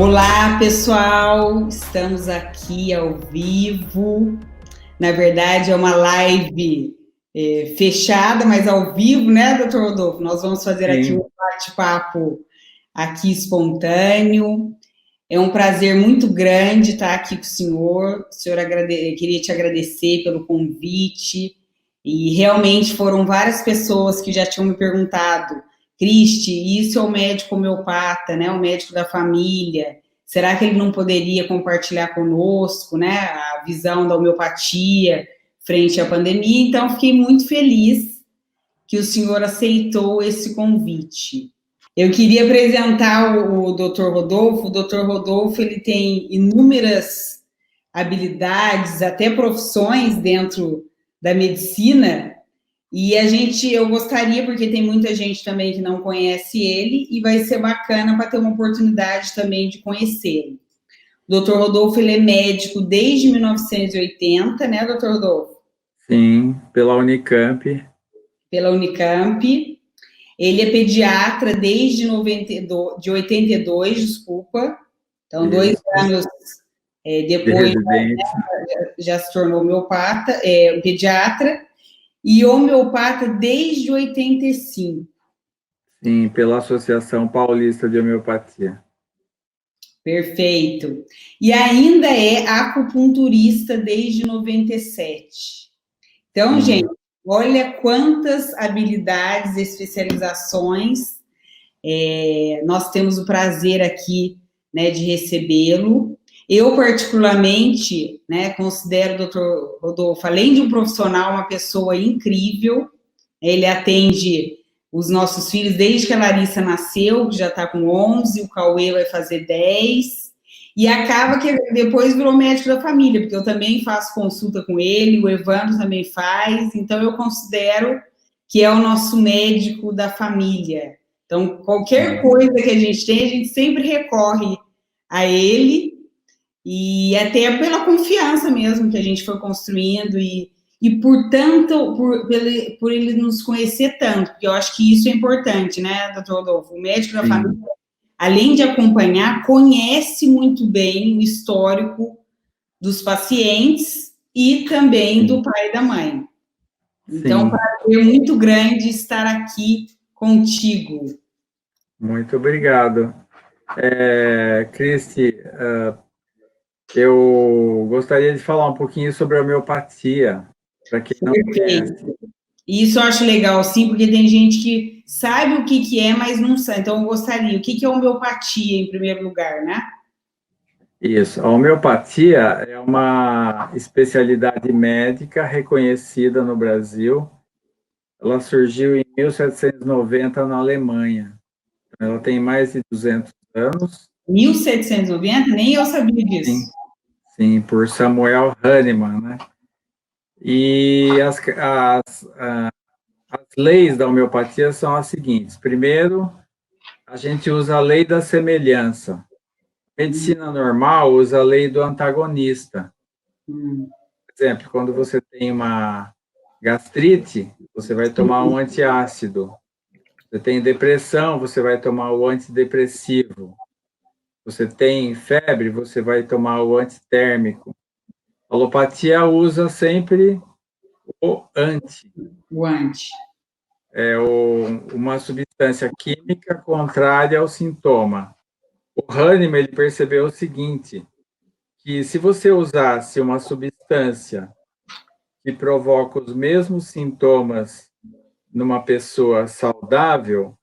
Olá, pessoal! Estamos aqui ao vivo. Na verdade, é uma live fechada, mas ao vivo, né, doutor Rodolfo? Nós vamos fazer aqui um bate-papo aqui espontâneo. É um prazer muito grande estar aqui com o senhor. O senhor queria te agradecer pelo convite. E realmente foram várias pessoas que já tinham me perguntado: Cristi, isso é o médico homeopata, né? O médico da família. Será que ele não poderia compartilhar conosco, né? A visão da homeopatia frente à pandemia? Então, fiquei muito feliz que o senhor aceitou esse convite. Eu queria apresentar o Dr. Rodolfo. O Dr. Rodolfo, ele tem inúmeras habilidades, até profissões dentro da medicina, e eu gostaria, porque tem muita gente também que não conhece ele, e vai ser bacana para ter uma oportunidade também de conhecê-lo. O Dr. Rodolfo, ele é médico desde 1980, né, Dr. Rodolfo? Sim, pela Unicamp. Pela Unicamp. Ele é pediatra desde 82, desculpa. Então, 2 anos depois, já se tornou homeopata, pediatra, e homeopata desde 85. Sim, pela Associação Paulista de Homeopatia. Perfeito. E ainda é acupunturista desde 97. Então, gente, olha quantas habilidades, especializações nós temos o prazer aqui, né, de recebê-lo. Eu, particularmente, né, considero o doutor Rodolfo, além de um profissional, uma pessoa incrível. Ele atende os nossos filhos desde que a Larissa nasceu, que já está com 11, o Cauê vai fazer 10, e acaba que depois virou médico da família, porque eu também faço consulta com ele, o Evandro também faz, então eu considero que é o nosso médico da família. Então, qualquer coisa que a gente tem, a gente sempre recorre a ele, e até pela confiança mesmo que a gente foi construindo, e por ele nos conhecer tanto, porque eu acho que isso é importante, né, doutor Rodolfo? O médico da família, além de acompanhar, conhece muito bem o histórico dos pacientes e também do pai e da mãe. Então, é um prazer muito grande estar aqui contigo. Muito obrigado. Cristi, eu gostaria de falar um pouquinho sobre a homeopatia, para quem não conhece. Isso eu acho legal, sim, porque tem gente que sabe o que é, mas não sabe. Então, eu gostaria. O que é homeopatia, em primeiro lugar, né? Isso. A homeopatia é uma especialidade médica reconhecida no Brasil. Ela surgiu em 1790 na Alemanha. Ela tem mais de 200 anos. 1790? Nem eu sabia disso. Sim, por Samuel Hahnemann, né? E as leis da homeopatia são as seguintes. Primeiro, a gente usa a lei da semelhança. Medicina normal usa a lei do antagonista. Por exemplo, quando você tem uma gastrite, você vai tomar um antiácido. Você tem depressão, você vai tomar o antidepressivo. Você tem febre, você vai tomar o antitérmico. A alopatia usa sempre o anti. O anti. É uma substância química contrária ao sintoma. O Hahnemann ele percebeu o seguinte, que se você usasse uma substância que provoca os mesmos sintomas numa pessoa saudável,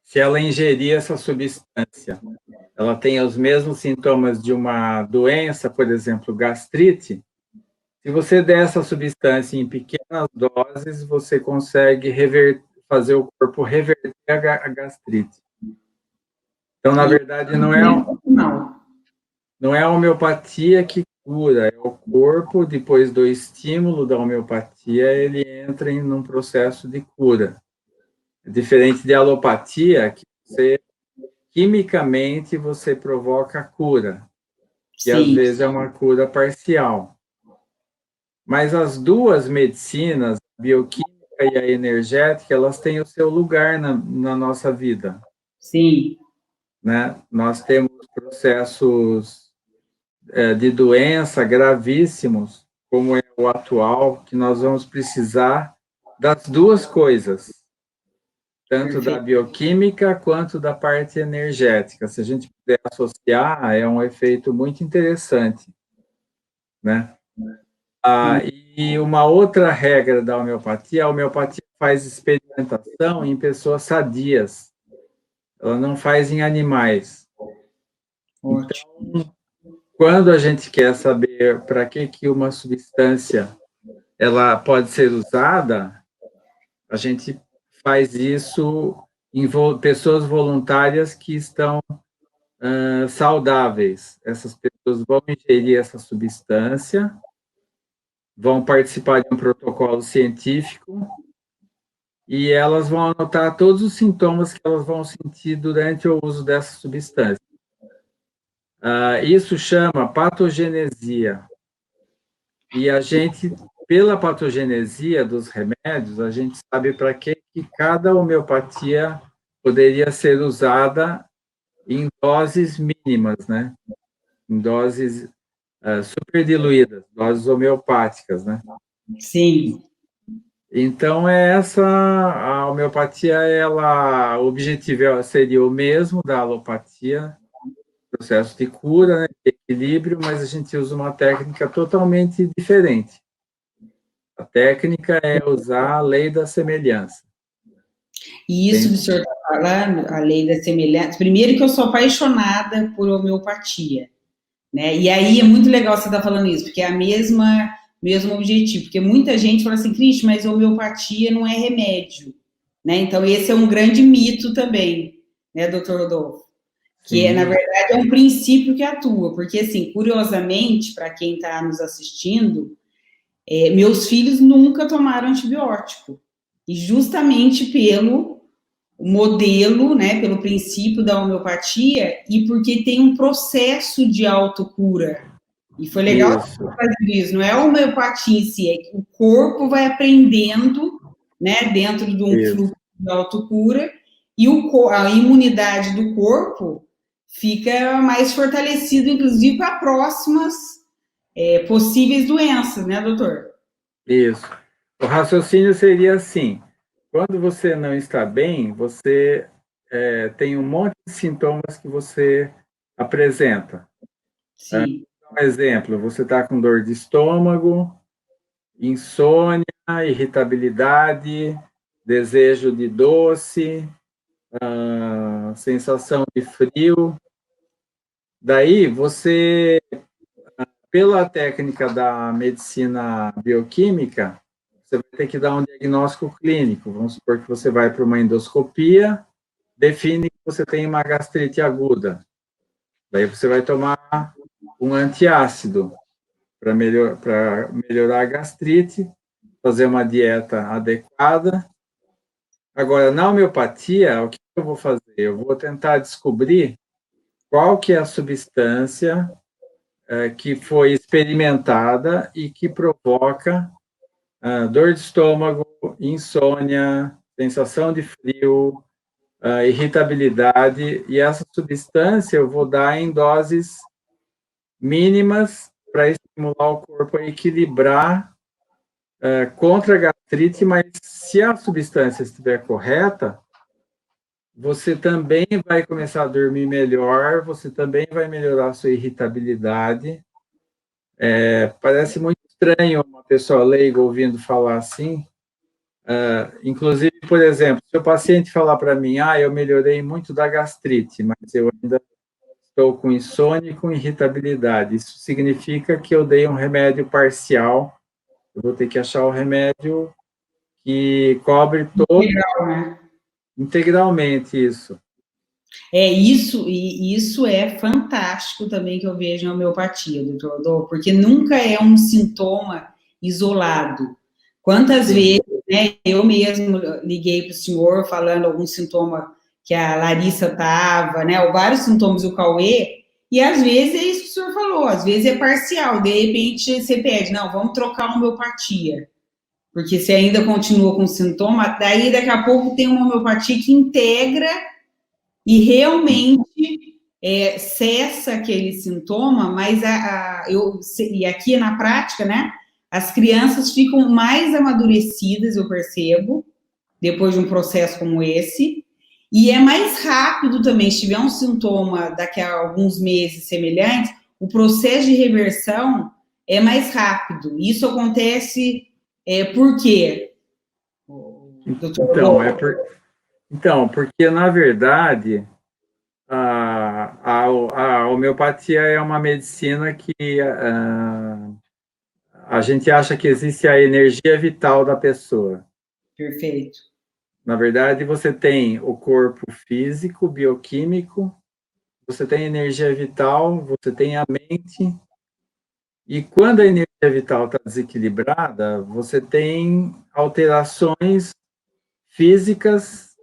se ela ingerir essa substância, ela tem os mesmos sintomas de uma doença, por exemplo, gastrite, se você der essa substância em pequenas doses, você consegue fazer o corpo reverter a gastrite. Então, na verdade, não é a homeopatia que cura, é o corpo, depois do estímulo da homeopatia, ele entra em um processo de cura. É diferente de alopatia, que quimicamente você provoca a cura, que às vezes é uma cura parcial. Mas as duas medicinas, a bioquímica e a energética, elas têm o seu lugar na nossa vida. Sim. Né? Nós temos processos de doença gravíssimos, como é o atual, que nós vamos precisar das duas coisas, tanto da bioquímica quanto da parte energética. Se a gente puder associar, é um efeito muito interessante, né? E uma outra regra da homeopatia, a homeopatia faz experimentação em pessoas sadias, ela não faz em animais. Então, quando a gente quer saber para que uma substância ela pode ser usada, a gente faz isso em pessoas voluntárias que estão saudáveis. Essas pessoas vão ingerir essa substância, vão participar de um protocolo científico e elas vão anotar todos os sintomas que elas vão sentir durante o uso dessa substância. Isso chama patogenesia. E a gente, pela patogenesia dos remédios, a gente sabe para que cada homeopatia poderia ser usada em doses mínimas, né? Em doses super diluídas, doses homeopáticas, né? Sim. Então, a homeopatia, o objetivo seria o mesmo da alopatia, processo de cura, né, de equilíbrio, mas a gente usa uma técnica totalmente diferente. A técnica é usar a lei da semelhança. E isso que o senhor está falando, a lei da semelhança, primeiro que eu sou apaixonada por homeopatia, né? E aí é muito legal você estar falando isso, porque é mesmo objetivo, porque muita gente fala assim, Cris, mas homeopatia não é remédio, né? Então esse é um grande mito também, né, doutor Rodolfo? Que, na verdade, é um princípio que atua, porque, assim, curiosamente, para quem está nos assistindo, meus filhos nunca tomaram antibiótico, e justamente pelo modelo, né, pelo princípio da homeopatia, e porque tem um processo de autocura, e foi legal fazer isso, não é a homeopatia em si, é que o corpo vai aprendendo, né, dentro de um fluxo de autocura, e a imunidade do corpo fica mais fortalecido, inclusive, para próximas possíveis doenças, né, doutor? Isso. O raciocínio seria assim: quando você não está bem, você tem um monte de sintomas que você apresenta. Sim. Um exemplo, você está com dor de estômago, insônia, irritabilidade, desejo de doce, sensação de frio. Daí, você, pela técnica da medicina bioquímica, você vai ter que dar um diagnóstico clínico. Vamos supor que você vai para uma endoscopia, define que você tem uma gastrite aguda. Daí você vai tomar um antiácido para melhorar a gastrite, fazer uma dieta adequada. Agora, na homeopatia, o que eu vou fazer? Eu vou tentar descobrir qual que é a substância que foi experimentada e que provoca dor de estômago, insônia, sensação de frio, irritabilidade, e essa substância eu vou dar em doses mínimas para estimular o corpo a equilibrar contra a gastrite, mas se a substância estiver correta, você também vai começar a dormir melhor, você também vai melhorar a sua irritabilidade. Parece muito estranho uma pessoa leiga ouvindo falar assim. Inclusive, por exemplo, se o paciente falar para mim, eu melhorei muito da gastrite, mas eu ainda estou com insônia e com irritabilidade, isso significa que eu dei um remédio parcial, eu vou ter que achar o remédio que cobre todo integralmente isso. Isso é fantástico também que eu vejo na homeopatia, doutor Rodolfo, porque nunca é um sintoma isolado. Quantas vezes, né, eu mesmo liguei para o senhor falando algum sintoma que a Larissa estava, né, ou vários sintomas do Cauê, e às vezes é isso que o senhor falou, às vezes é parcial, de repente você pede, não, vamos trocar a homeopatia, porque se ainda continua com sintoma, daí daqui a pouco tem uma homeopatia que integra e realmente cessa aquele sintoma, mas e aqui na prática, né? As crianças ficam mais amadurecidas, eu percebo, depois de um processo como esse, e é mais rápido também, se tiver um sintoma daqui a alguns meses semelhantes, o processo de reversão é mais rápido. Isso acontece por quê? Então, então, porque, na verdade, a homeopatia é uma medicina que a gente acha que existe a energia vital da pessoa. Perfeito. Na verdade, você tem o corpo físico, bioquímico, você tem energia vital, você tem a mente, e quando a energia vital está desequilibrada, você tem alterações físicas,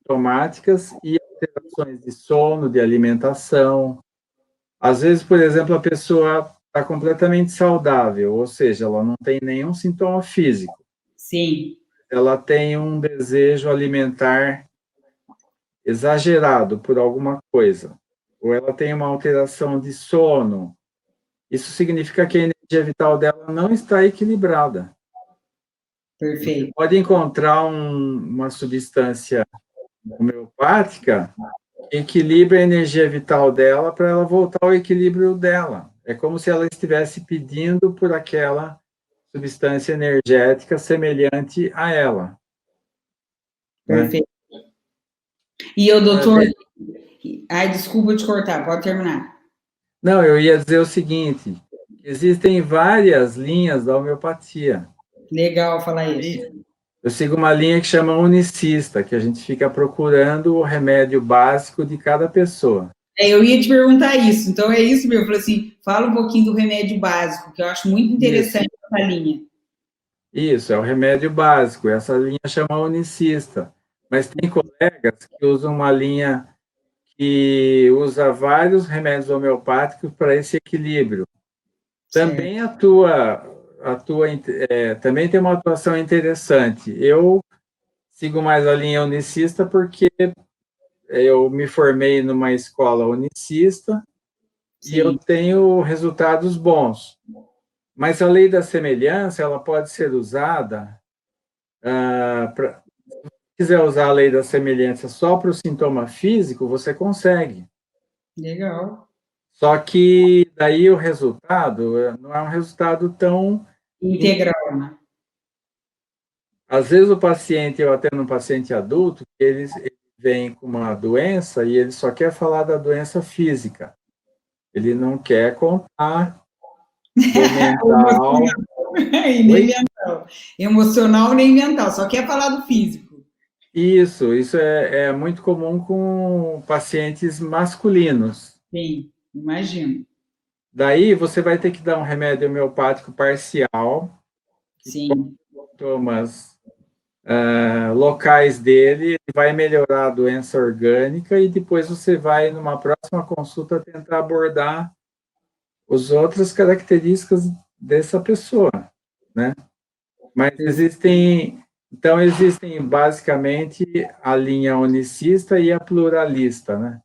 somáticas e alterações de sono, de alimentação. Às vezes, por exemplo, a pessoa está completamente saudável, ou seja, ela não tem nenhum sintoma físico. Sim. Ela tem um desejo alimentar exagerado por alguma coisa, ou ela tem uma alteração de sono. Isso significa que a energia vital dela não está equilibrada. Você Perfeito. pode encontrar uma substância homeopática que equilibre a energia vital dela para ela voltar ao equilíbrio dela. É como se ela estivesse pedindo por aquela substância energética semelhante a ela. Perfeito. Né? E o doutor... Ai, desculpa te cortar, pode terminar. Não, eu ia dizer o seguinte, existem várias linhas da homeopatia. Legal falar isso. Eu sigo uma linha que chama unicista, que a gente fica procurando o remédio básico de cada pessoa. Eu ia te perguntar isso, então é isso mesmo. Eu falei assim, fala um pouquinho do remédio básico, que eu acho muito interessante essa linha. Isso, é o remédio básico, essa linha chama unicista. Mas tem colegas que usam uma linha que usa vários remédios homeopáticos para esse equilíbrio. Também também tem uma atuação interessante. Eu sigo mais a linha unicista porque eu me formei numa escola unicista e eu tenho resultados bons. Mas a lei da semelhança, ela pode ser usada se quiser usar a lei da semelhança só para o sintoma físico, você consegue. Legal. Só que daí o resultado não é um resultado tão integral, né? Às vezes o paciente, eu atendo um paciente adulto, ele vem com uma doença e ele só quer falar da doença física. Ele não quer contar do mental. E nem mental. Emocional nem mental, só quer falar do físico. Isso é muito comum com pacientes masculinos. Sim, imagino. Daí você vai ter que dar um remédio homeopático parcial, que Sim. sintomas locais dele, ele vai melhorar a doença orgânica e depois você vai, numa próxima consulta, tentar abordar as outras características dessa pessoa, né? Mas então existem basicamente a linha unicista e a pluralista, né?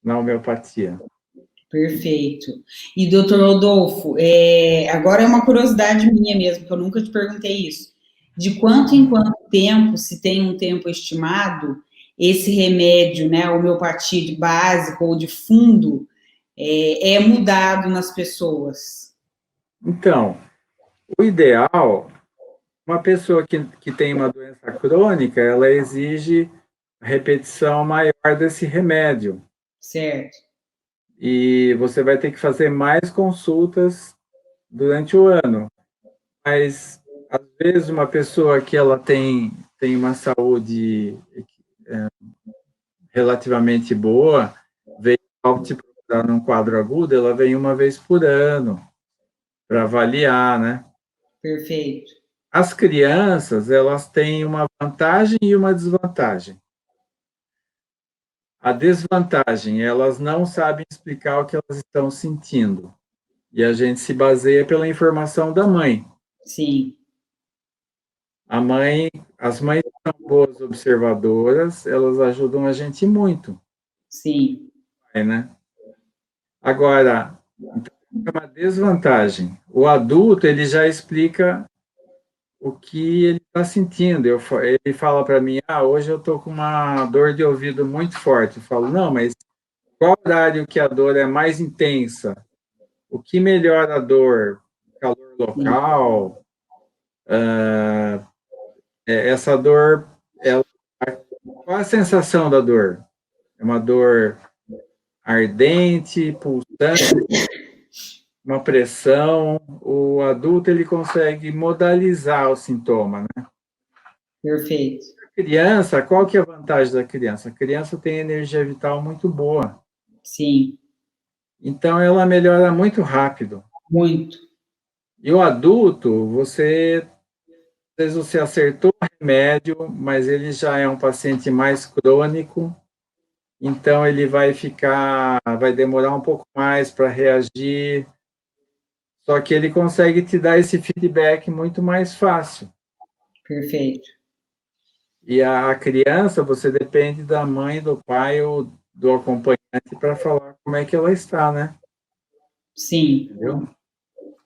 Na homeopatia. Perfeito. E, doutor Rodolfo, agora é uma curiosidade minha mesmo, que eu nunca te perguntei isso. De quanto em quanto tempo, se tem um tempo estimado, esse remédio, né, homeopatia de básico ou de fundo, é mudado nas pessoas? Então, o ideal, uma pessoa que tem uma doença crônica, ela exige repetição maior desse remédio. Certo. E você vai ter que fazer mais consultas durante o ano. Mas, às vezes, uma pessoa que ela tem uma saúde relativamente boa, vem ao te procurar num quadro agudo, ela vem uma vez por ano para avaliar, né? Perfeito. As crianças, elas têm uma vantagem e uma desvantagem. A desvantagem, elas não sabem explicar o que elas estão sentindo. E a gente se baseia pela informação da mãe. Sim. As mães são boas observadoras, elas ajudam a gente muito. Sim. Né? Agora, então, é uma desvantagem. O adulto, ele já explica o que ele está sentindo. Ele fala para mim, hoje eu estou com uma dor de ouvido muito forte. Eu falo, não, mas qual horário que a dor é mais intensa? O que melhora a dor? Calor local? Essa dor, qual a sensação da dor? É uma dor ardente, pulsante, uma pressão? O adulto, ele consegue modalizar o sintoma, né? Perfeito. A criança, qual que é a vantagem da criança? A criança tem energia vital muito boa. Sim. Então, ela melhora muito rápido. Muito. E o adulto, às vezes você acertou o remédio, mas ele já é um paciente mais crônico, então ele vai demorar um pouco mais para reagir, só que ele consegue te dar esse feedback muito mais fácil. Perfeito. E a criança, você depende da mãe, do pai ou do acompanhante para falar como é que ela está, né? Sim. Entendeu?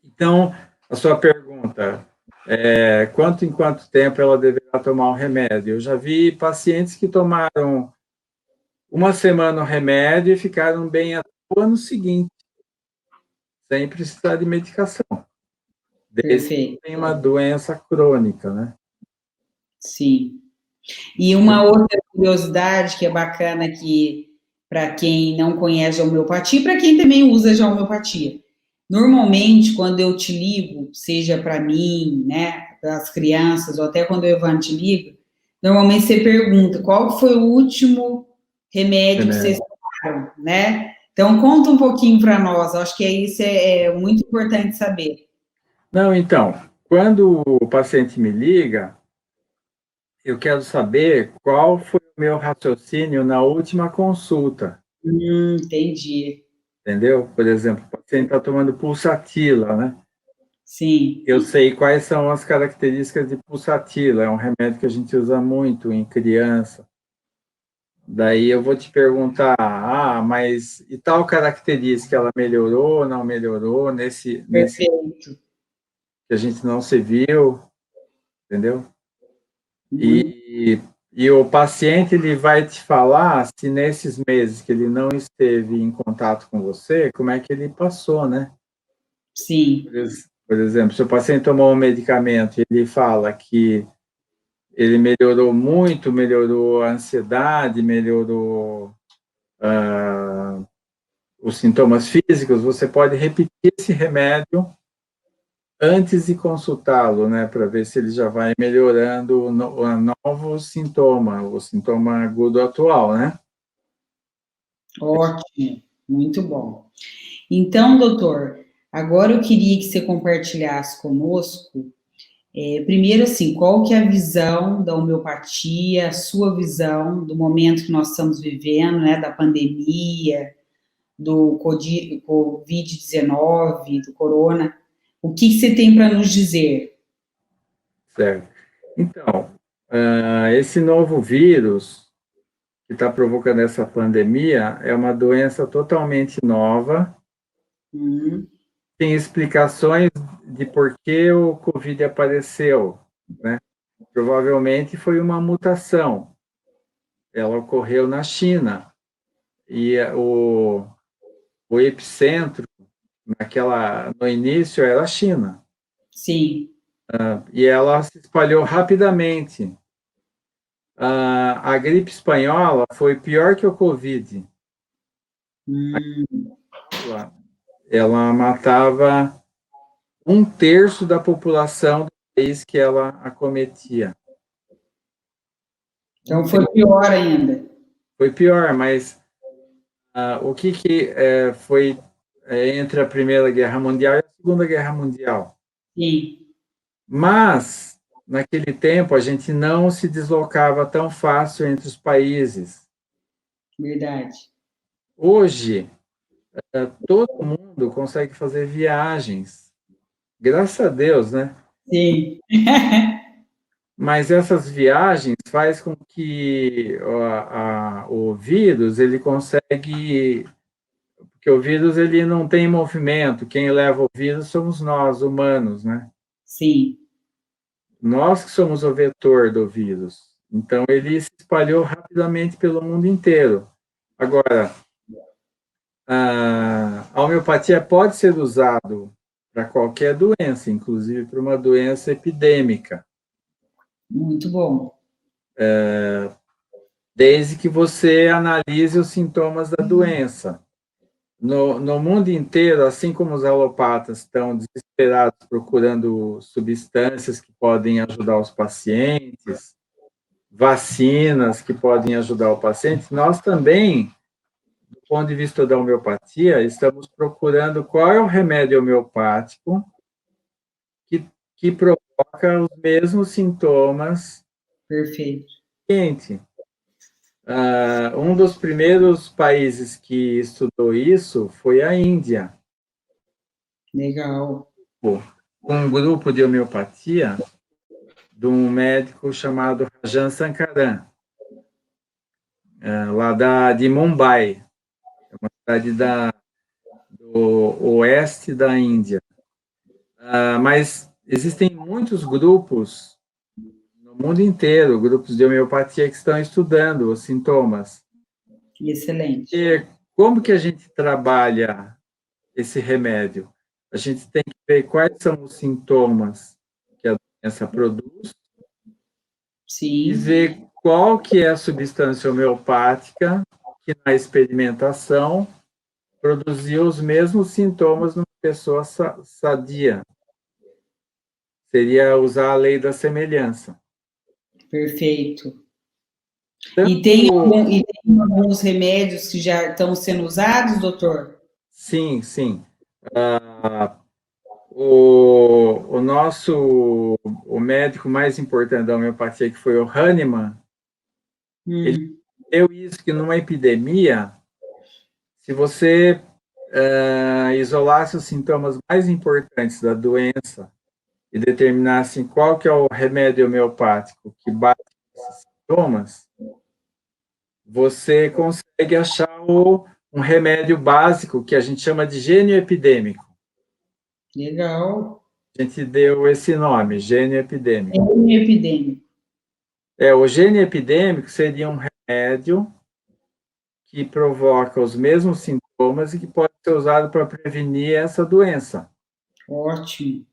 Então, a sua pergunta é em quanto tempo ela deverá tomar o remédio? Eu já vi pacientes que tomaram uma semana o remédio e ficaram bem até o ano seguinte, sem precisar de medicação, desde que Perfeito. tem uma doença crônica, né? Sim. E uma outra curiosidade que é bacana aqui para quem não conhece a homeopatia, para quem também usa já a homeopatia. Normalmente, quando eu te ligo, seja para mim, né, para as crianças, ou até quando o Evan te liga, normalmente você pergunta qual foi o último remédio que vocês tomaram, né? Então, conta um pouquinho para nós, acho que isso é muito importante saber. Não, então, quando o paciente me liga, eu quero saber qual foi o meu raciocínio na última consulta, Entendi. entendeu? Por exemplo, o paciente está tomando pulsatila, né? Sim. Eu sei quais são as características de pulsatila, é um remédio que a gente usa muito em criança. Daí eu vou te perguntar, mas e tal característica, ela melhorou, não melhorou, nesse Perfeito. que a gente não se viu, entendeu? Muito. E o paciente, ele vai te falar se nesses meses que ele não esteve em contato com você, como é que ele passou, né? Sim. Por exemplo, se o paciente tomou um medicamento e ele fala que ele melhorou muito, melhorou a ansiedade, melhorou os sintomas físicos, você pode repetir esse remédio antes de consultá-lo, né, para ver se ele já vai melhorando o novo sintoma, o sintoma agudo atual, né? Ótimo. Muito bom. Então, doutor, agora eu queria que você compartilhasse conosco, primeiro, assim, qual que é a visão da homeopatia, a sua visão do momento que nós estamos vivendo, né, da pandemia, do Covid-19, do corona. O que você tem para nos dizer? Certo. Então, esse novo vírus que está provocando essa pandemia é uma doença totalmente nova. Tem explicações de por que o Covid apareceu, né? Provavelmente foi uma mutação. Ela ocorreu na China e o epicentro no início era a China. Sim. E ela se espalhou rapidamente. A gripe espanhola foi pior que o Covid. Ela matava um terço da população do país que ela acometia. Então foi pior ainda. Foi pior, mas o que foi entre a Primeira Guerra Mundial e a Segunda Guerra Mundial? Sim. Mas, naquele tempo, a gente não se deslocava tão fácil entre os países. Verdade. Hoje, todo mundo consegue fazer viagens. Graças a Deus, né? Sim. Mas essas viagens faz com que o vírus ele consegue Porque o vírus ele não tem movimento, quem leva o vírus somos nós, humanos, né? Sim. Nós que somos o vetor do vírus. Então, ele se espalhou rapidamente pelo mundo inteiro. Agora, a homeopatia pode ser usado para qualquer doença, inclusive para uma doença epidêmica. Muito bom. Desde que você analise os sintomas da doença. No mundo inteiro, assim como os alopatas estão desesperados procurando substâncias que podem ajudar os pacientes, vacinas que podem ajudar o paciente, nós também, do ponto de vista da homeopatia, estamos procurando qual é o remédio homeopático que provoca os mesmos sintomas. Perfeito. Um dos primeiros países que estudou isso foi a Índia. Legal. Um grupo de homeopatia de um médico chamado Rajan Sankaran, lá de Mumbai, uma cidade do oeste da Índia. Mas existem muitos grupos no mundo inteiro, grupos de homeopatia que estão estudando os sintomas. Excelente. E como que a gente trabalha esse remédio? A gente tem que ver quais são os sintomas que a doença produz. Sim. E ver qual que é a substância homeopática que na experimentação produziu os mesmos sintomas numa pessoa sadia. Seria usar a lei da semelhança. Perfeito. Tanto, E tem alguns remédios que já estão sendo usados, doutor? Sim, sim. O médico mais importante da homeopatia, que foi o Hahnemann, ele deu isso, que numa epidemia, se você isolasse os sintomas mais importantes da doença e determinasse qual que é o remédio homeopático que bate esses sintomas, você consegue achar um remédio básico que a gente chama de gênio epidêmico. Legal. A gente deu esse nome, gênio epidêmico. Gênio epidêmico. O gênio epidêmico seria um remédio que provoca os mesmos sintomas e que pode ser usado para prevenir essa doença. Ótimo.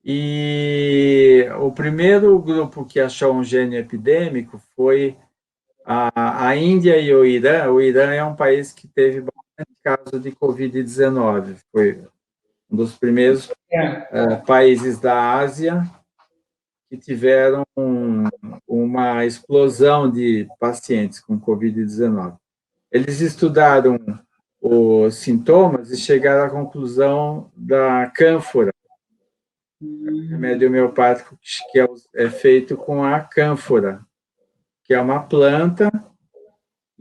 E o primeiro grupo que achou um gênio epidêmico foi a Índia e o Irã. O Irã é um país que teve bastante casos de Covid-19. Foi um dos primeiros países da Ásia que tiveram uma explosão de pacientes com Covid-19. Eles estudaram os sintomas e chegaram à conclusão da cânfora, remédio homeopático que é feito com a cânfora, que é uma planta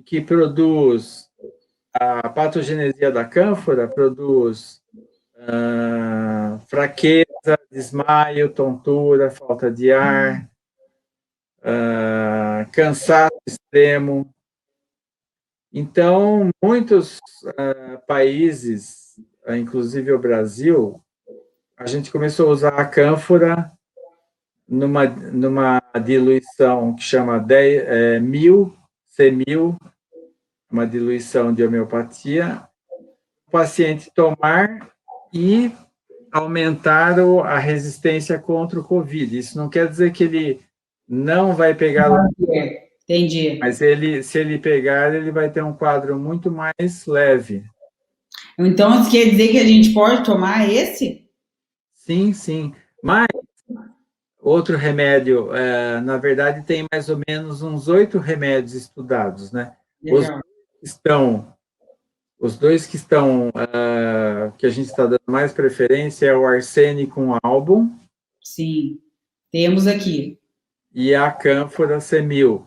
que produz, a patogenesia da cânfora produz fraqueza, desmaio, tontura, falta de ar, cansaço extremo. Então, muitos países, inclusive o Brasil, a gente começou a usar a cânfora numa diluição que chama 1000 C1000, uma diluição de homeopatia, o paciente tomar e aumentar a resistência contra o Covid. Isso não quer dizer que ele não vai pegar... Entendi. Mas se ele pegar, ele vai ter um quadro muito mais leve. Então, isso quer dizer que a gente pode tomar esse? Sim, sim. Mas outro remédio, na verdade, tem mais ou menos uns 8 remédios estudados, né? Legal. Os dois que estão, que a gente está dando mais preferência é o arsênico album. Sim, temos aqui. E a cânfora C1000.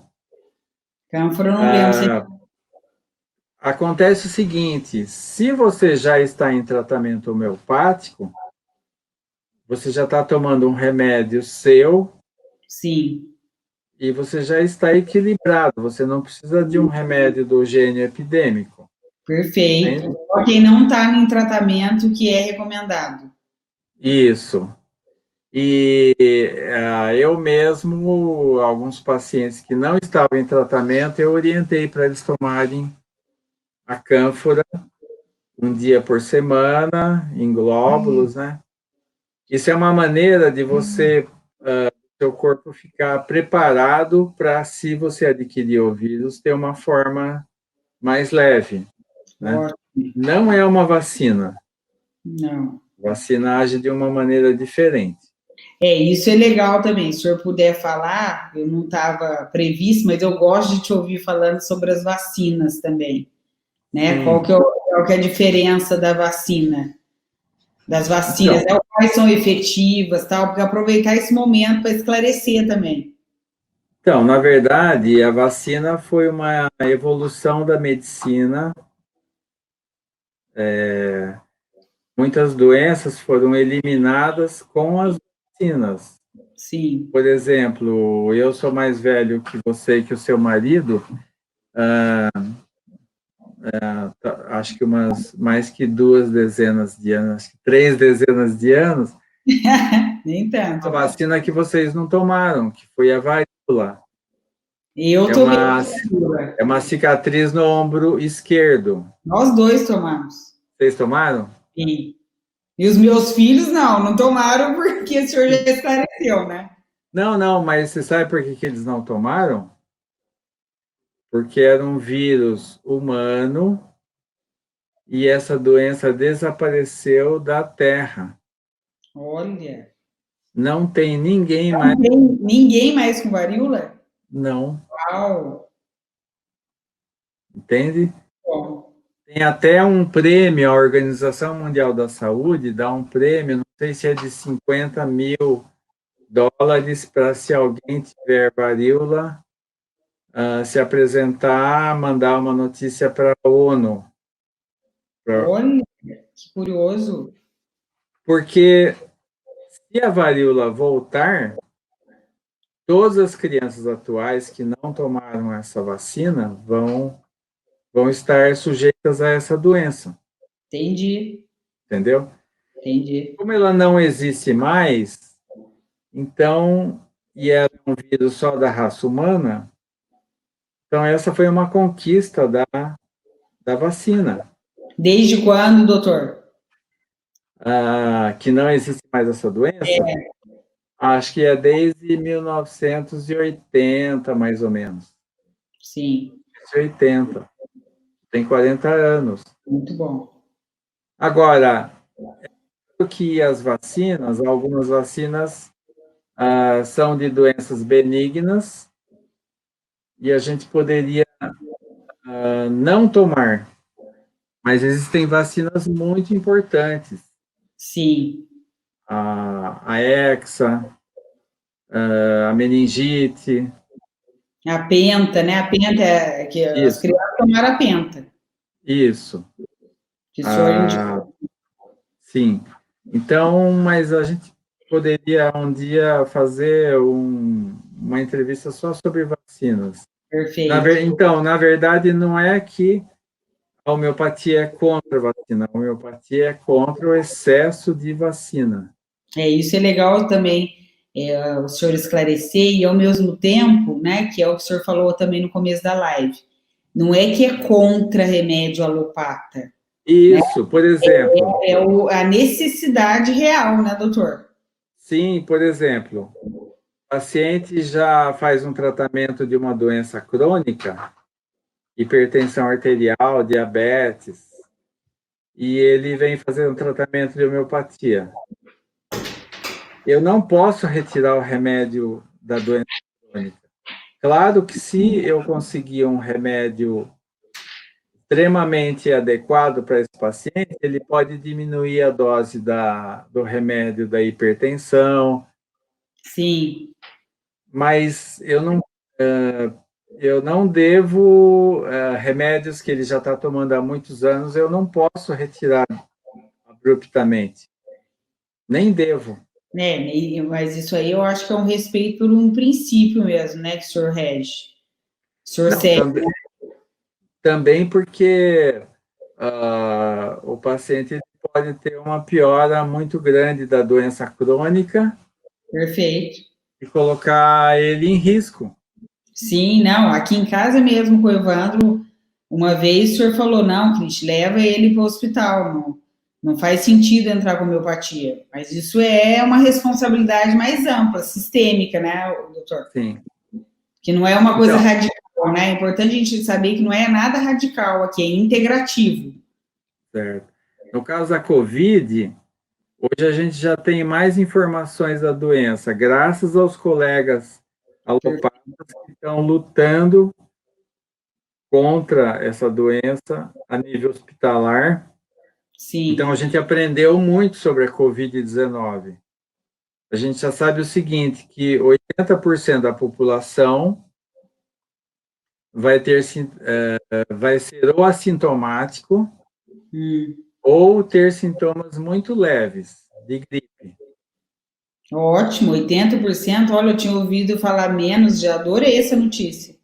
Cânfora, eu não lembro. Acontece o seguinte, se você já está em tratamento homeopático, você já está tomando um remédio seu. Sim. E você já está equilibrado, você não precisa de um remédio do gênio epidêmico. Perfeito. Só quem não está em tratamento que é recomendado. Isso. E eu mesmo, alguns pacientes que não estavam em tratamento, eu orientei para eles tomarem a cânfora um dia por semana, em glóbulos, né? Isso é uma maneira de você, seu corpo ficar preparado para, se você adquirir o vírus, ter uma forma mais leve, né? Ótimo. Não é uma vacina. Não. A vacina age de uma maneira diferente. Isso é legal também. Se o senhor puder falar, eu não estava previsto, mas eu gosto de te ouvir falando sobre as vacinas também, né? Qual que é a diferença da vacina, das vacinas, Então, né? Quais são efetivas, tal, porque aproveitar esse momento para esclarecer também. Então, na verdade, a vacina foi uma evolução da medicina. Muitas doenças foram eliminadas com as vacinas. Sim. Por exemplo, eu sou mais velho que você e que o seu marido, acho que mais que 2 dezenas de anos, acho que 3 dezenas de anos, Nem a tanto. vacina que vocês não tomaram, que foi a varíola. Eu É tomei. uma cicatriz no ombro esquerdo. Nós dois tomamos. Vocês tomaram? Sim. E os meus filhos não tomaram porque o senhor já esclareceu, né? Não, mas você sabe por que eles não tomaram? Porque era um vírus humano e essa doença desapareceu da Terra. Olha. Não tem ninguém Não mais. tem ninguém mais com varíola? Não, Uau. entende? Bom. Tem até um prêmio, a Organização Mundial da Saúde dá um prêmio, não sei se é de $50.000, para, se alguém tiver varíola, se apresentar, mandar uma notícia para a ONU. Olha, que curioso. Porque se a varíola voltar, todas as crianças atuais que não tomaram essa vacina vão estar sujeitas a essa doença. Entendi. Entendeu? Entendi. Como ela não existe mais, então, e era um vírus só da raça humana, então essa foi uma conquista da vacina. Desde quando, doutor? Que não existe mais essa doença? Acho que é desde 1980, mais ou menos. Sim. 80. Tem 40 anos. Muito bom. Agora, que as vacinas, algumas vacinas são de doenças benignas e a gente poderia não tomar, mas existem vacinas muito importantes. Sim. A hexa, a meningite. A penta, né? A penta é que as Isso, crianças tomaram a penta. isso. Que o senhor indicou. Sim. Então, mas a gente poderia um dia fazer uma entrevista só sobre vacinas. Perfeito. Então, na verdade, não é que a homeopatia é contra a vacina, a homeopatia é contra o excesso de vacina. Isso é legal também, o senhor esclarecer, e ao mesmo tempo, né, que é o que o senhor falou também no começo da live, não é que é contra remédio alopata. Isso, né? Por exemplo. A necessidade real, né, doutor? Sim, por exemplo, o paciente já faz um tratamento de uma doença crônica, hipertensão arterial, diabetes, e ele vem fazer um tratamento de homeopatia. Eu não posso retirar o remédio da doença crônica. Claro que se eu conseguir um remédio extremamente adequado para esse paciente, ele pode diminuir a dose do remédio da hipertensão. Sim. Mas eu não devo, remédios que ele já está tomando há muitos anos, eu não posso retirar abruptamente. Nem devo. Mas isso aí eu acho que é um respeito por um princípio mesmo, né, que o senhor rege. O senhor Não, segue. também porque o paciente pode ter uma piora muito grande da doença crônica Perfeito. e colocar ele em risco. Sim, não, aqui em casa mesmo com o Evandro, uma vez o senhor falou, não, Cris, leva ele para o hospital, não faz sentido entrar com homeopatia. Mas isso é uma responsabilidade mais ampla, sistêmica, né, doutor? Sim. Que não é uma coisa Então, radical, né? É importante a gente saber que não é nada radical aqui, é integrativo. certo. No caso da COVID, hoje a gente já tem mais informações da doença, graças aos colegas alopatas que estão lutando contra essa doença a nível hospitalar. Sim. Então, a gente aprendeu muito sobre a COVID-19. A gente já sabe o seguinte, que 80% da população vai ser ou assintomático ou ter sintomas muito leves de gripe. Ótimo, 80%. Olha, eu tinha ouvido falar menos, já adorei essa notícia.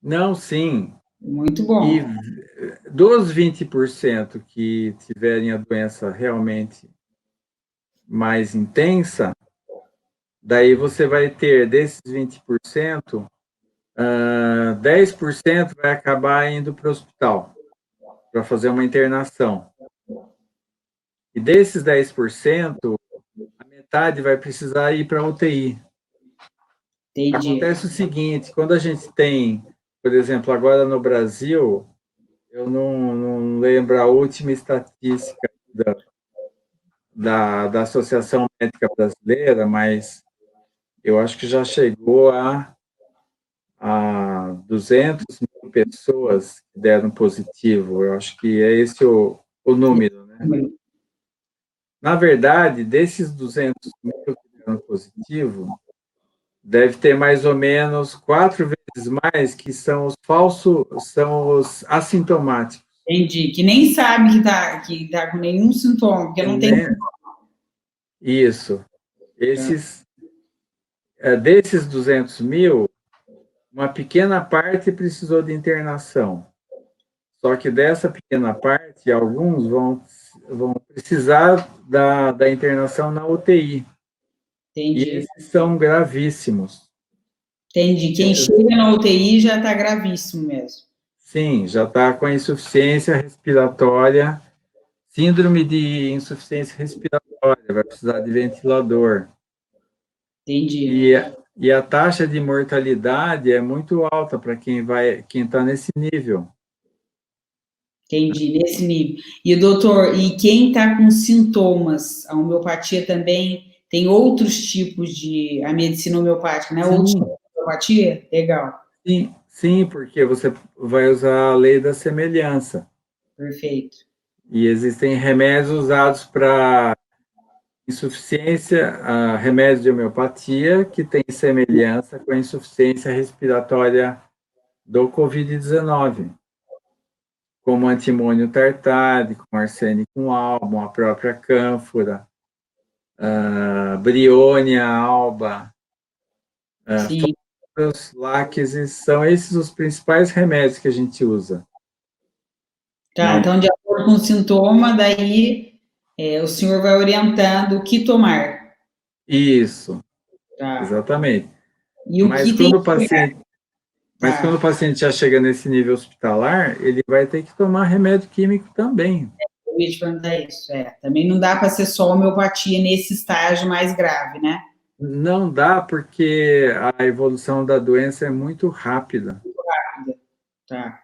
Não, sim. Muito bom. E dos 20% que tiverem a doença realmente mais intensa, daí você vai ter, desses 20%, 10% vai acabar indo para o hospital para fazer uma internação. E desses 10%, a metade vai precisar ir para a UTI. Entendi. Acontece o seguinte, quando a gente tem, por exemplo, agora no Brasil, eu não lembro a última estatística da Associação Médica Brasileira, mas eu acho que já chegou a 200 mil pessoas que deram positivo. Eu acho que é esse o número, né? Na verdade, desses 200 mil que deram positivo, deve ter mais ou menos 4 vezes mais que são os falsos, são os assintomáticos. Entendi. Que nem sabe que tá com nenhum sintoma, porque não tem. Isso. Desses 200 mil, uma pequena parte precisou de internação. Só que dessa pequena parte, alguns vão precisar da internação na UTI. Entendi. E esses são gravíssimos. Entendi. Quem chega na UTI já está gravíssimo mesmo. Sim, já está com insuficiência respiratória, síndrome de insuficiência respiratória, vai precisar de ventilador. Entendi. E a taxa de mortalidade é muito alta para quem está nesse nível. Entendi, nesse nível. E, doutor, e quem está com sintomas, a homeopatia também tem outros tipos de, a medicina homeopática, né? Outros tipos de homeopatia? Legal. Sim, porque você vai usar a lei da semelhança. Perfeito. E existem remédios usados para insuficiência, remédios de homeopatia, que tem semelhança com a insuficiência respiratória do Covid-19, como antimônio tartárico, com arsênico alba, a própria cânfora, brionia alba, fósforos, láqueses, são esses os principais remédios que a gente usa. Tá, então, de acordo com o sintoma, daí o senhor vai orientando o que tomar. Isso, Tá. exatamente. E o Mas que quando tem quando o paciente já chega nesse nível hospitalar, ele vai ter que tomar remédio químico também. Eu ia te perguntar isso. Também não dá para ser só homeopatia nesse estágio mais grave, né? Não dá, porque a evolução da doença é muito rápida. Muito rápida. Tá.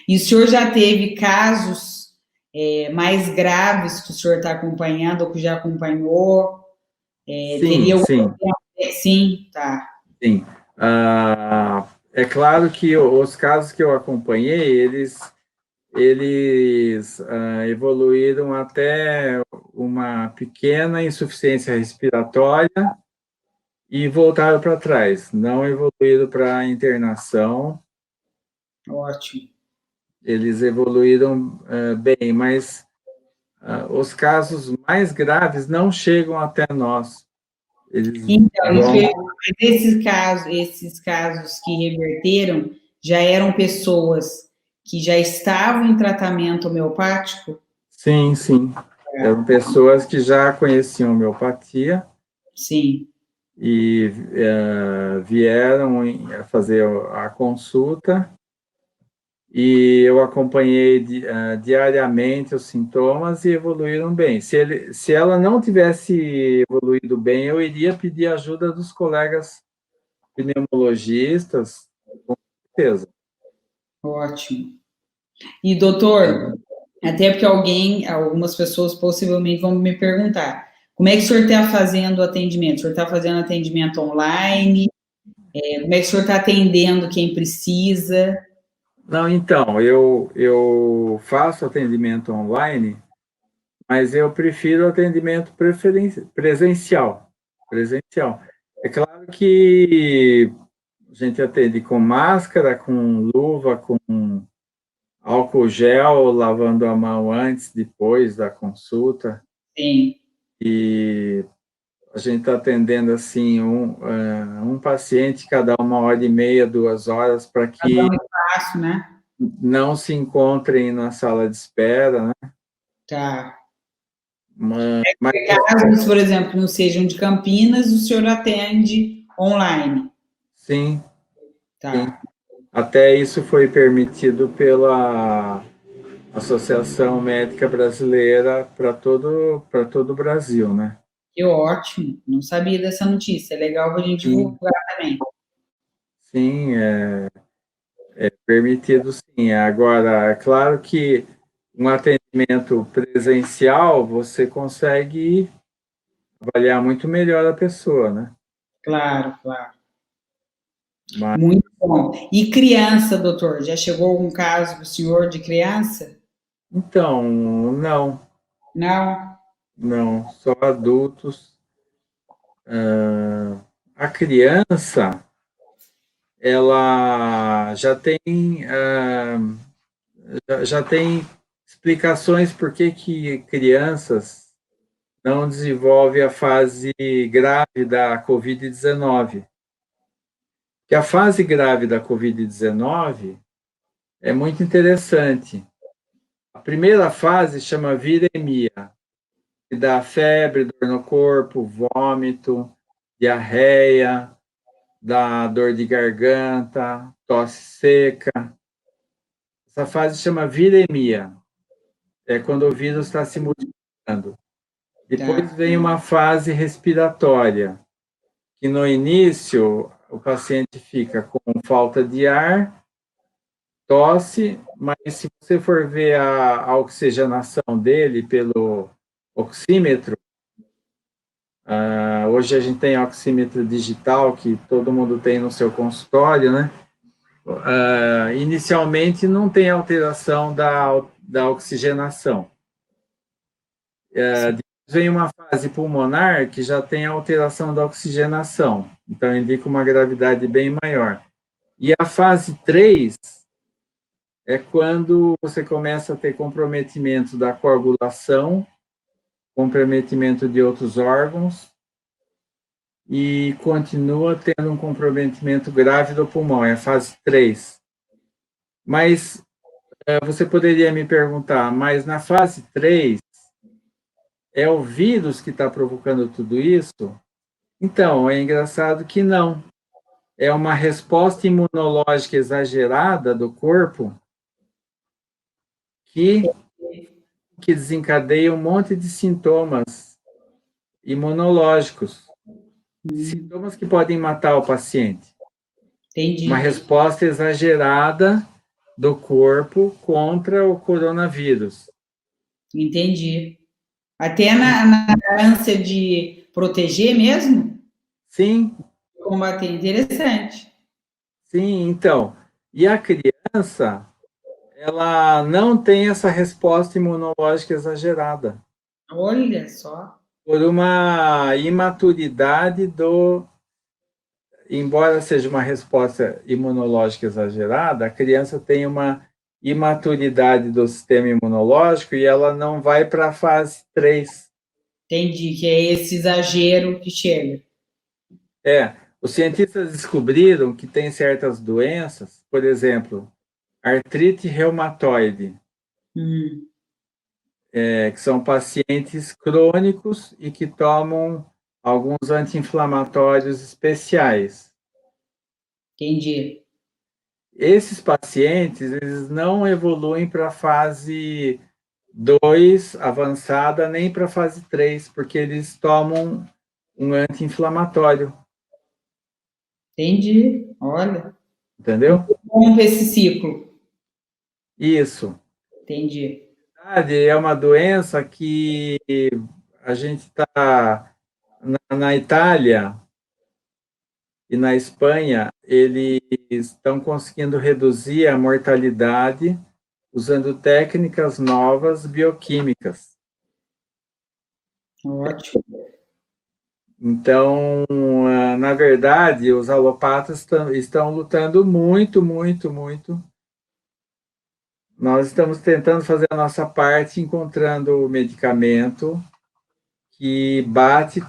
E o senhor já teve casos mais graves que o senhor está acompanhando ou que já acompanhou? Sim, sim. Sim, tá. Sim. É claro que os casos que eu acompanhei, eles evoluíram até uma pequena insuficiência respiratória e voltaram para trás. Não evoluíram para internação. Ótimo. Eles evoluíram bem, mas os casos mais graves não chegam até nós. Então, esses casos que reverteram já eram pessoas que já estavam em tratamento homeopático? Sim, sim. Eram pessoas que já conheciam homeopatia. Sim. E vieram fazer a consulta e eu acompanhei diariamente os sintomas e evoluíram bem. Se ela não tivesse evoluído bem, eu iria pedir ajuda dos colegas pneumologistas, com certeza. Ótimo. E, doutor, até porque algumas pessoas possivelmente vão me perguntar, como é que o senhor está fazendo o atendimento? O senhor está fazendo atendimento online? Como é que o senhor está atendendo quem precisa? Não, então, eu faço atendimento online, mas eu prefiro atendimento presencial. Presencial. É claro que a gente atende com máscara, com luva, com álcool gel, lavando a mão antes, depois da consulta. Sim. E a gente está atendendo assim um paciente cada 1h30, 2 horas, para que Fácil, né? não se encontrem na sala de espera, né? Tá. Mas Casos, por exemplo, não sejam de Campinas, o senhor atende online. sim, sim. Tá. Até isso foi permitido pela Associação Médica Brasileira para todo o Brasil, né? Que ótimo. Não sabia dessa notícia. É legal para a gente Sim, divulgar também. sim, é permitido sim. Agora, é claro que um atendimento presencial você consegue avaliar muito melhor a pessoa, né? Claro, claro. Mas, Muito bom. E criança, doutor? Já chegou algum caso do senhor de criança? então, não, Não? não, só adultos. A criança, ela já tem explicações por que crianças não desenvolvem a fase grave da Covid-19. Que a fase grave da Covid-19 é muito interessante. A primeira fase chama viremia, que dá febre, dor no corpo, vômito, diarreia, dá dor de garganta, tosse seca. Essa fase chama viremia, é quando o vírus está se multiplicando. Depois Tá. vem uma fase respiratória, que no início o paciente fica com falta de ar, tosse, mas se você for ver a oxigenação dele pelo oxímetro, hoje a gente tem oxímetro digital que todo mundo tem no seu consultório, né? Inicialmente não tem alteração da oxigenação. Depois vem uma fase pulmonar que já tem alteração da oxigenação, então indica uma gravidade bem maior. E a fase 3 é quando você começa a ter comprometimento da coagulação, comprometimento de outros órgãos e continua tendo um comprometimento grave do pulmão, é a fase 3. Mas você poderia me perguntar, mas na fase 3 é o vírus que está provocando tudo isso? Então, é engraçado que não. É uma resposta imunológica exagerada do corpo que desencadeia um monte de sintomas imunológicos, sintomas que podem matar o paciente. Entendi. Uma resposta exagerada do corpo contra o coronavírus. Entendi. Até na ânsia de proteger mesmo? Sim, Combater. Interessante. sim, então. E a criança, ela não tem essa resposta imunológica exagerada, Olha só. por uma imaturidade embora seja uma resposta imunológica exagerada, a criança tem uma imaturidade do sistema imunológico e ela não vai para a fase 3. Entendi, que é esse exagero que chega. Os cientistas descobriram que tem certas doenças, por exemplo, artrite reumatoide, Hum, que são pacientes crônicos e que tomam alguns anti-inflamatórios especiais. entendi. Esses pacientes, eles não evoluem para a fase 2 avançada, nem para a fase 3, porque eles tomam um anti-inflamatório, Entendi. Olha, entendeu? como esse ciclo. Isso. Entendi. É uma doença que a gente está na Itália e na Espanha, eles estão conseguindo reduzir a mortalidade usando técnicas novas bioquímicas. Ótimo. Então, na verdade, os alopatas estão lutando muito, muito, muito. Nós estamos tentando fazer a nossa parte, encontrando o medicamento que bate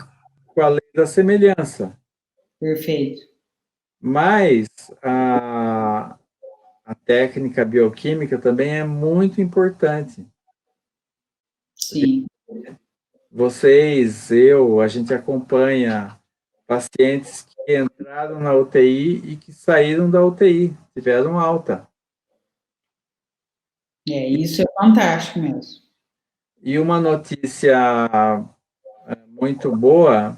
com a lei da semelhança. Perfeito. Mas a técnica bioquímica também é muito importante. Sim. Vocês, a gente acompanha pacientes que entraram na UTI e que saíram da UTI, tiveram alta. Isso é fantástico mesmo. E uma notícia muito boa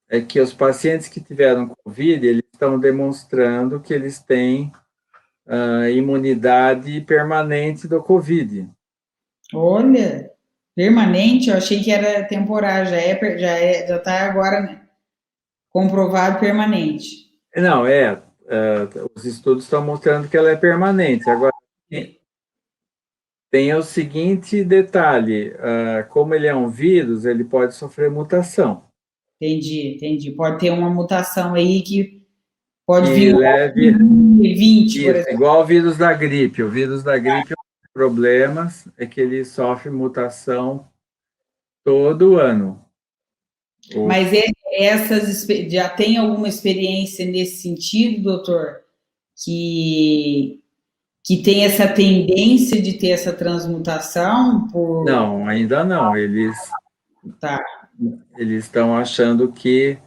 é que os pacientes que tiveram Covid, eles estão demonstrando que eles têm imunidade permanente do Covid. Olha, permanente, eu achei que era temporário, já está agora, né, comprovado permanente. Não, os estudos estão mostrando que ela é permanente. Agora, tem o seguinte detalhe, como ele é um vírus, ele pode sofrer mutação. Entendi. Pode ter uma mutação aí que pode E vir leve 2020, por isso, exemplo. igual o vírus da gripe. O vírus da gripe, o problemas é que ele sofre mutação todo ano. Mas já tem alguma experiência nesse sentido, doutor? Que, que tem essa tendência de ter essa transmutação por. Não, ainda não. Tá, Eles estão achando que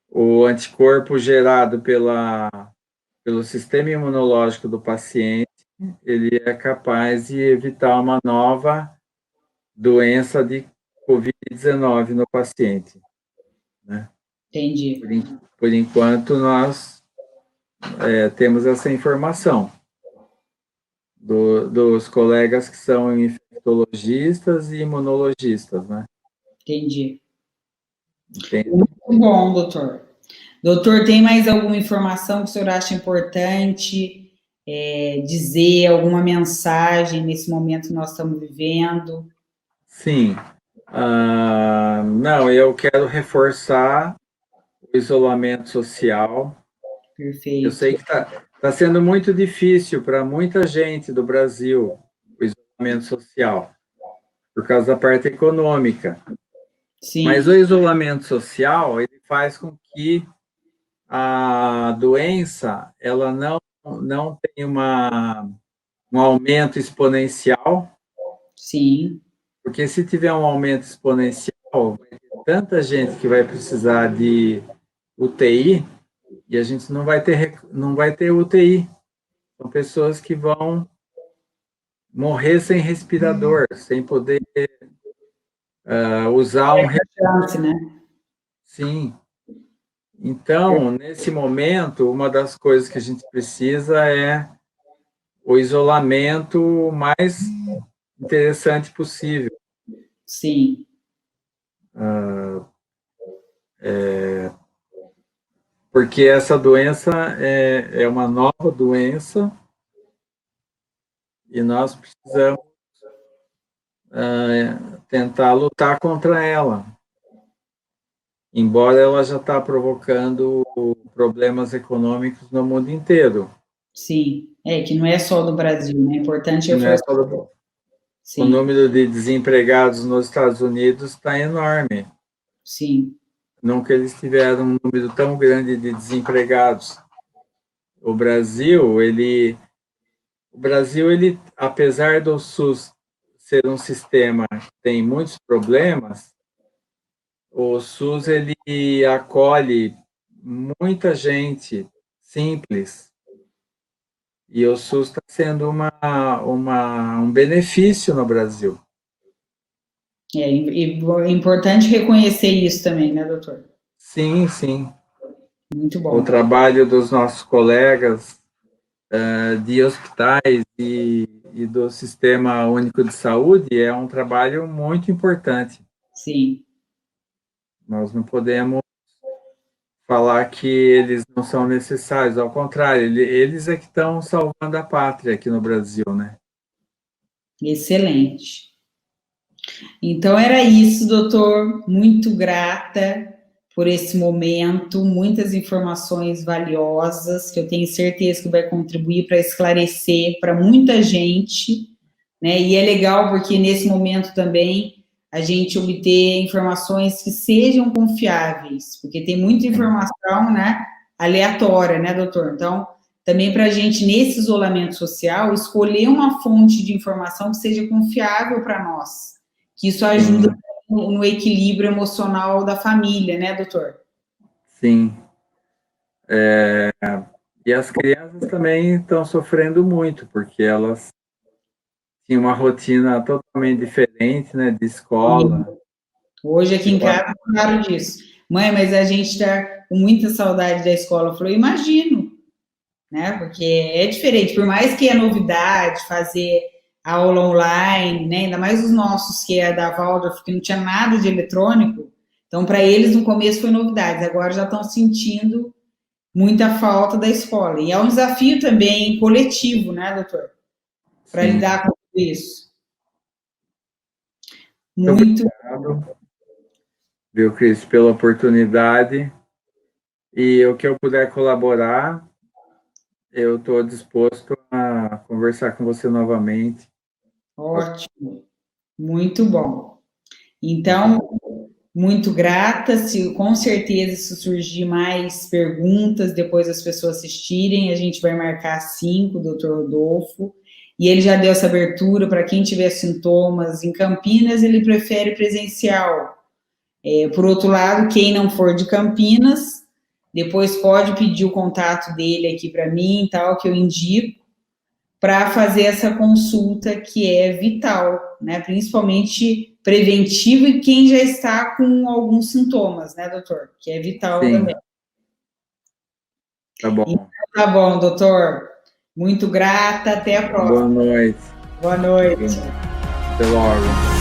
o anticorpo gerado pelo sistema imunológico do paciente, ele é capaz de evitar uma nova doença de Covid-19 no paciente, né? entendi. Por enquanto, nós temos essa informação dos colegas que são infectologistas e imunologistas, né? Entendi. Entende? Muito bom, doutor. Doutor, tem mais alguma informação que o senhor acha importante dizer, alguma mensagem nesse momento que nós estamos vivendo? Sim. Não, eu quero reforçar o isolamento social. Eu sei Perfeito. que tá sendo muito difícil para muita gente do Brasil o isolamento social, por causa da parte econômica. Mas o Sim, isolamento social, ele faz com que a doença ela não tenha um aumento exponencial, sim, porque se tiver um aumento exponencial, vai ter tanta gente que vai precisar de UTI e a gente não vai ter UTI. São pessoas que vão morrer sem respirador, sem poder usar um. chance, né? Sim. Então, nesse momento, uma das coisas que a gente precisa é o isolamento mais interessante possível. Sim, Porque essa doença é uma nova doença e nós precisamos tentar lutar contra ela. Embora ela já está provocando problemas econômicos no mundo inteiro. sim. Que não é só do Brasil, né? É importante Não é reforçar. só o Sim, número de desempregados nos Estados Unidos está enorme. sim, Nunca eles tiveram um número tão grande de desempregados. O Brasil, ele O Brasil, ele, apesar do SUS ser um sistema que tem muitos problemas, o SUS ele acolhe muita gente simples. E o SUS está sendo um benefício no Brasil. É importante reconhecer isso também, né, doutor? Sim, sim. Muito bom. O trabalho dos nossos colegas de hospitais e do Sistema Único de Saúde é um trabalho muito importante. Sim. Nós não podemos falar que eles não são necessários, ao contrário, eles é que estão salvando a pátria aqui no Brasil, né? Excelente. Então era isso, doutor. Muito grata por esse momento, muitas informações valiosas que eu tenho certeza que vai contribuir para esclarecer para muita gente, né? E é legal porque nesse momento também a gente obter informações que sejam confiáveis, porque tem muita informação, né, aleatória, né, doutor? Então, também para a gente, nesse isolamento social, escolher uma fonte de informação que seja confiável para nós, que isso ajuda no equilíbrio emocional da família, né, doutor? Sim. E as crianças também estão sofrendo muito, porque elas tinham uma rotina totalmente diferente, né, de escola. Hoje aqui em casa, claro disso. Mãe, mas a gente está com muita saudade da escola. Eu falei, imagino, né? Porque é diferente, por mais que é novidade fazer aula online, né? Ainda mais os nossos, que é da Waldorf, que não tinha nada de eletrônico. Então, para eles, no começo foi novidade, agora já estão sentindo muita falta da escola. E é um desafio também coletivo, né, doutor? Para lidar com tudo isso. Muito obrigado, viu, Cris, pela oportunidade. E o que eu puder colaborar, eu estou disposto a conversar com você novamente. ótimo, muito bom. Então, muito grata, se com certeza se surgir mais perguntas, depois as pessoas assistirem, a gente vai marcar 5, doutor Rodolfo, e ele já deu essa abertura para quem tiver sintomas. Em Campinas, ele prefere presencial. Por outro lado, quem não for de Campinas, depois pode pedir o contato dele aqui para mim, tal, que eu indico, para fazer essa consulta que é vital, né? Principalmente preventivo e quem já está com alguns sintomas, né, doutor? Que é vital também. Tá bom. Então, tá bom, doutor. Muito grata, até a próxima. Boa noite. Boa noite. Até logo.